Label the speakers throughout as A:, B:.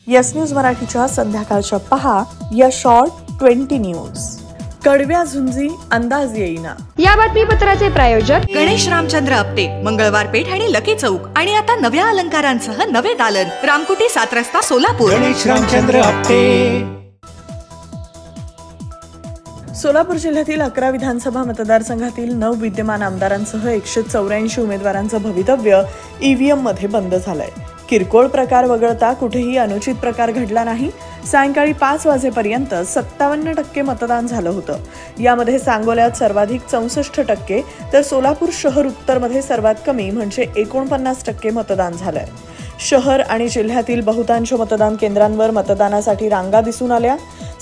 A: Yes news मराठीच्या संध्याकाळच्या पहा या शॉर्ट 20 न्यूज. कडव्या झुंजी अंदाज येईना.
B: या बातमीपत्राचे प्रायोजक
C: गणेश रामचंद्र आपटे, मंगळवार पेठ आणि लकी चौक. आणि आता नव्या अलंकारांसह नवे दालन, रामकुटी 7 रस्ता सोलापूर.
D: गणेश रामचंद्र आपटे.
A: सोलापूर जिल्ह्यातील 11 विधानसभा मतदारसंघातील 9 विद्यमान आमदारांसह 184 उमेदवारांचं भवितव्य ईव्हीएम मध्ये बंद झालंय. किरकोळ प्रकार वगळता कुठेही अनुचित प्रकार घडला नाही. सायंकाळी 5 वाजेपर्यंत 57% मतदान झालं होतं. यामध्ये सांगोल्यात सर्वाधिक 64%, तर सोलापूर शहर उत्तरमध्ये सर्वात कमी म्हणजे 49% मतदान झालंय. शहर आणि जिल्ह्यातील बहुतांश मतदान केंद्रांवर मतदानासाठी रांगा दिसून आल्या.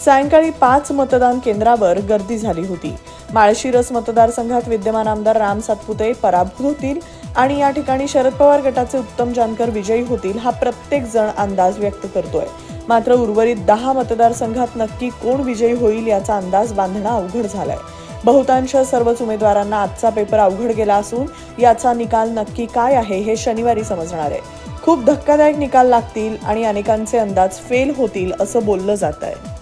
A: सायंकाळी 5 मतदान केंद्रावर गर्दी झाली होती. माळशिरस मतदारसंघात विद्यमान आमदार राम सातपुते पराभूत होतील आणि या ठिकाणी शरद पवार गटाचे उत्तम जानकर विजयी होतील हा प्रत्येक जण अंदाज व्यक्त करतोय. मात्र उर्वरित 10 मतदारसंघात नक्की कोण विजयी होईल याचा अंदाज बांधणं अवघड झालाय. बहुतांश सर्वच उमेदवारांना आजचा पेपर अवघड गेला असून याचा निकाल नक्की काय आहे हे शनिवारी समजणार आहे. खूप धक्कादायक निकाल लागतील आणि अनेकांचे अंदाज फेल होतील असं बोललं जात आहे.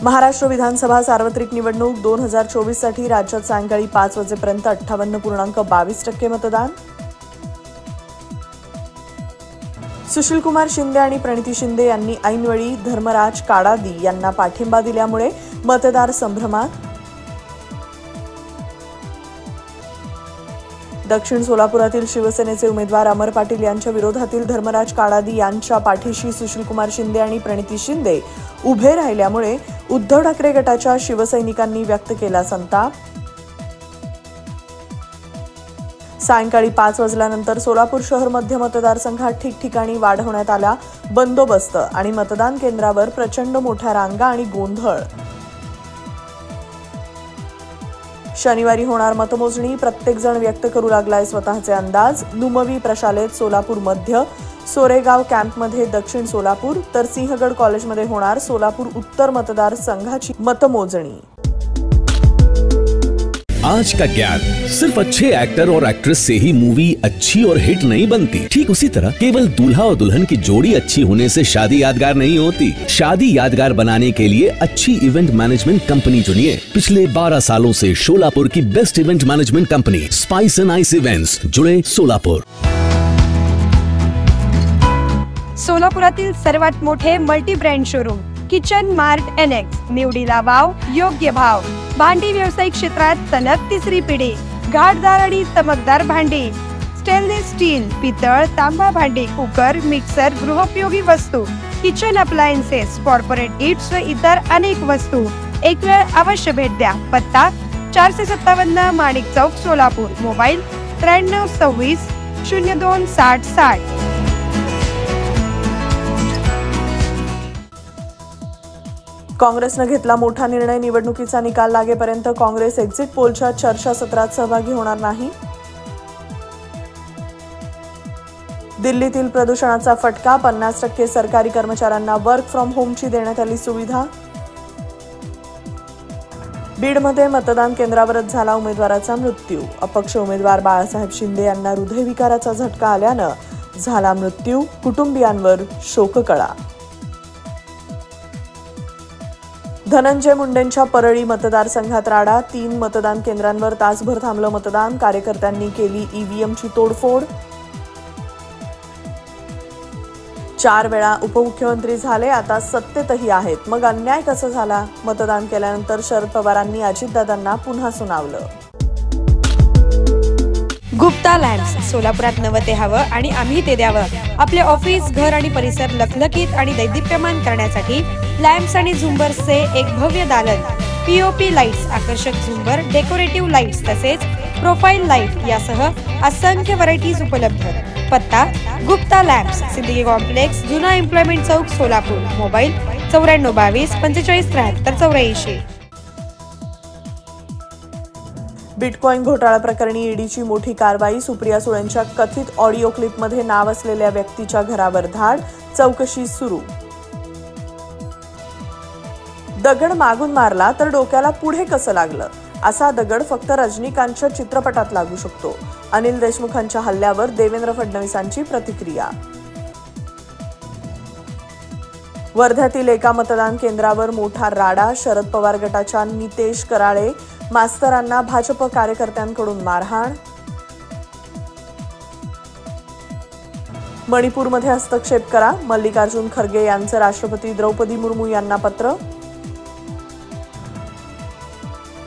A: महाराष्ट्र विधानसभा सार्वत्रिक निवडणूक 2024 साठी राज्यात सायंकाळी 5 वाजेपर्यंत 58.22% मतदान. सुशीलकुमार शिंदे आणि प्रणिती शिंदे यांनी ऐनवेळी धर्मराज काडादी यांना पाठिंबा दिल्यामुळे मतदार संभ्रमात. दक्षिण सोलापुरातील शिवसेनेचे उमेदवार अमर पाटील यांच्या विरोधातील धर्मराज काडादी यांच्या पाठीशी सुशीलकुमार शिंदे आणि प्रणिती शिंदे उभे राहिल्यामुळे उद्धव ठाकरे गटाच्या शिवसैनिकांनी व्यक्त केला संताप. सायंकाळी 5 वाजल्यानंतर सोलापूर शहर मध्य मतदारसंघात ठिकठिकाणी वाढवण्यात आला बंदोबस्त आणि मतदान केंद्रावर प्रचंड मोठ्या रांगा आणि गोंधळ. शनिवारी होणार मतमोजणी. प्रत्येक जण व्यक्त करू लागलाय स्वतःचे अंदाज. नुमवी प्रशालेत सोलापूर मध्य, सोरेगाव कॅम्पमध्ये दक्षिण सोलापूर, तर सिंहगड कॉलेजमध्ये होणार सोलापूर उत्तर मतदारसंघाची मतमोजणी.
E: आज का ज्ञान सिर्फ अच्छे एक्टर और एक्ट्रेस से ही मूवी अच्छी और हिट नहीं बनती. ठीक उसी तरह केवल दूल्हा और दुल्हन की जोड़ी अच्छी होने से शादी यादगार नहीं होती. शादी यादगार बनाने के लिए अच्छी इवेंट मैनेजमेंट कंपनी चुनिए. पिछले 12 सालों से सोलापुर की best event management company spice end ice events, जुड़े सोलापुर.
B: सोलापुरातील सर्वात मोठे multi brand showroom kitchen mart annex. निवडीला वाव, योग्य भाव. भांडी व्यावसायिक क्षेत्रात सलग 3री पिढी. घाटदार आणि चमकदार भांडी, स्टेनलेस स्टील, पितळ, तांबा भांडी, कुकर, मिक्सर, गृहोपयोगी वस्तू, किचन अप्लायन्सेस, कॉर्पोरेट गिफ्ट्स व इतर अनेक वस्तू. एक वेळ अवश्य भेट द्या. पत्ता 457 माणिक चौक सोलापूर. मोबाईल 9326 02 60 60.
A: काँग्रेसनं घेतला मोठा निर्णय. निवडणुकीचा निकाल लागेपर्यंत काँग्रेस एक्झिट पोलच्या चर्चासत्रात सहभागी होणार नाही. दिल्लीतील प्रदूषणाचा फटका. 50% सरकारी कर्मचाऱ्यांना वर्क फ्रॉम होमची देण्यात आली सुविधा. बीडमध्ये मतदान केंद्रावरच झाला उमेदवाराचा मृत्यू. अपक्ष उमेदवार बाळासाहेब शिंदे यांना हृदयविकाराचा झटका आल्यानं झाला मृत्यू. कुटुंबियांवर शोककळा. धनंजय मुंडेंच्या परळी मतदारसंघात राडा. 3 मतदान केंद्रांवर तासभर थांबलं मतदान. कार्यकर्त्यांनी केली ईव्हीएमची तोडफोड. 4 वेळा उपमुख्यमंत्री झाले, आता सत्तेतही आहेत. मग अन्याय कसा झाला? मतदान केल्यानंतर शरद पवारांनी अजितदादांना पुन्हा सुनावलं.
B: गुप्ता लॅम्प्स. सोलापुरात नवं ते हवं आणि आम्ही ते द्यावं. आपले ऑफिस, घर आणि परिसर लखलखीत आणि दैदिप्यमान करण्यासाठी लॅम्प्स आणि झुंबर्सचे एक भव्य दालन. पीओपी लाईट्स, आकर्षक झुंबर, डेकोरेटिव्ह लाईट्स तसेच प्रोफाईल लाईट यासह असंख्य व्हरायटीज उपलब्ध. पत्ता गुप्ता लॅम्प्स, सिंदगी कॉम्प्लेक्स, जुना एम्प्लॉयमेंट चौक सोलापूर. मोबाईल 9422 45 73 84.
A: बिटकॉइन घोटाळा प्रकरणी ईडीची मोठी कारवाई. सुप्रिया सुळेंच्या कथित ऑडिओ क्लिपमध्ये नाव असलेल्या व्यक्तीच्या घरावर धाड. चौकशी सुरू. दगड मागून मारला तर डोक्याला पुढे कसं लागलं? असा दगड फक्त रजनीकांतच्या चित्रपटात लागू शकतो. अनिल देशमुखांच्या हल्ल्यावर देवेंद्र फडणवीसांची प्रतिक्रिया. वर्ध्यातील एका मतदान केंद्रावर मोठा राडा. शरद पवार गटाच्या नितेश कराळे मास्तरांना भाजप कार्यकर्त्यांकडून मारहाण. मणिपूरमध्ये हस्तक्षेप करा, मल्लिकार्जुन खरगे यांचं राष्ट्रपती द्रौपदी मुर्मू यांना पत्र.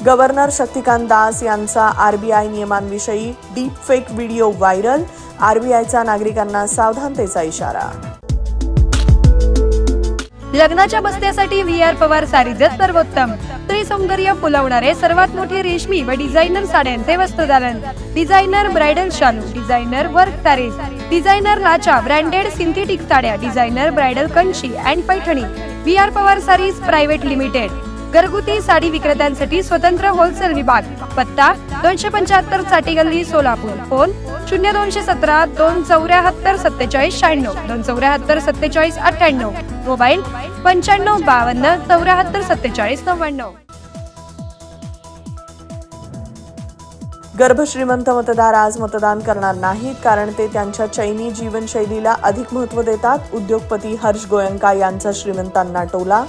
A: गव्हर्नर शक्तिकांत दास यांचा आरबीआय नियमांविषयी डीप फेक व्हिडिओ व्हायरल. आरबीआयचा नागरिकांना सावधानतेचा इशारा.
B: लग्नाच्या बस्त्यासाठी व्ही.आर. पवार सारीजच सर्वोत्तम. स्त्री सौंदर्य फुलवणारे सर्वात मोठे रेशमी व डिझायनर साड्यांचे वस्त्रदालन. डिझायनर ब्रायडल शालू, डिझायनर वर्क सारीज, डिझायनर लाचा, ब्रँडेड सिंथेटिक साड्या, designer bridal Kanchi and Paithani. VR. Pawar sarees private limited. घरगुती साडी विक्रेत्यांसाठी स्वतंत्र होलसेल विभाग. पत्ता 275 चाटी गल्ली, सोलापूर. फोन 0217 274 47 96, 274 47 98. मोबाईल 95 52 74 47 99.
A: गर्भश्रीमंत मतदार आज मतदान करणार नाहीत, कारण ते त्यांच्या चैनी जीवनशैलीला अधिक महत्त्व देतात. उद्योगपती हर्ष गोयंका यांचा श्रीमंतांना टोला.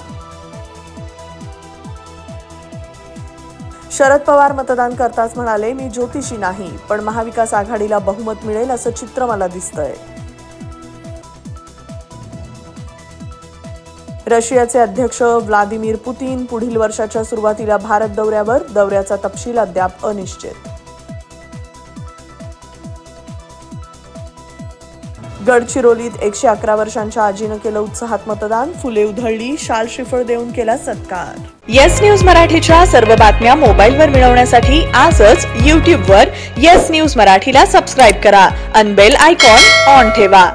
A: शरद पवार मतदान करताच म्हणाले, मी ज्योतिषी नाही, पण महाविकास आघाडीला बहुमत मिळेल असं चित्र मला दिसतंय. रशियाचे अध्यक्ष व्लादिमीर पुतीन पुढील वर्षाच्या सुरुवातीला भारत दौऱ्यावर. दौऱ्याचा तपशील अद्याप अनिश्चित. गडचिरोलीत 111 वर्षांच्या आजीनं केलं उत्साहात मतदान. फुले उधळली, शाल श्रीफळ देऊन केला सत्कार.
F: येस न्यूज मराठीच्या सर्व बातम्या मोबाईलवर मिळवण्यासाठी आजच YouTubeवर येस न्यूज मराठीला सबस्क्राईब करा आणि बेल आयकॉन ऑन ठेवा.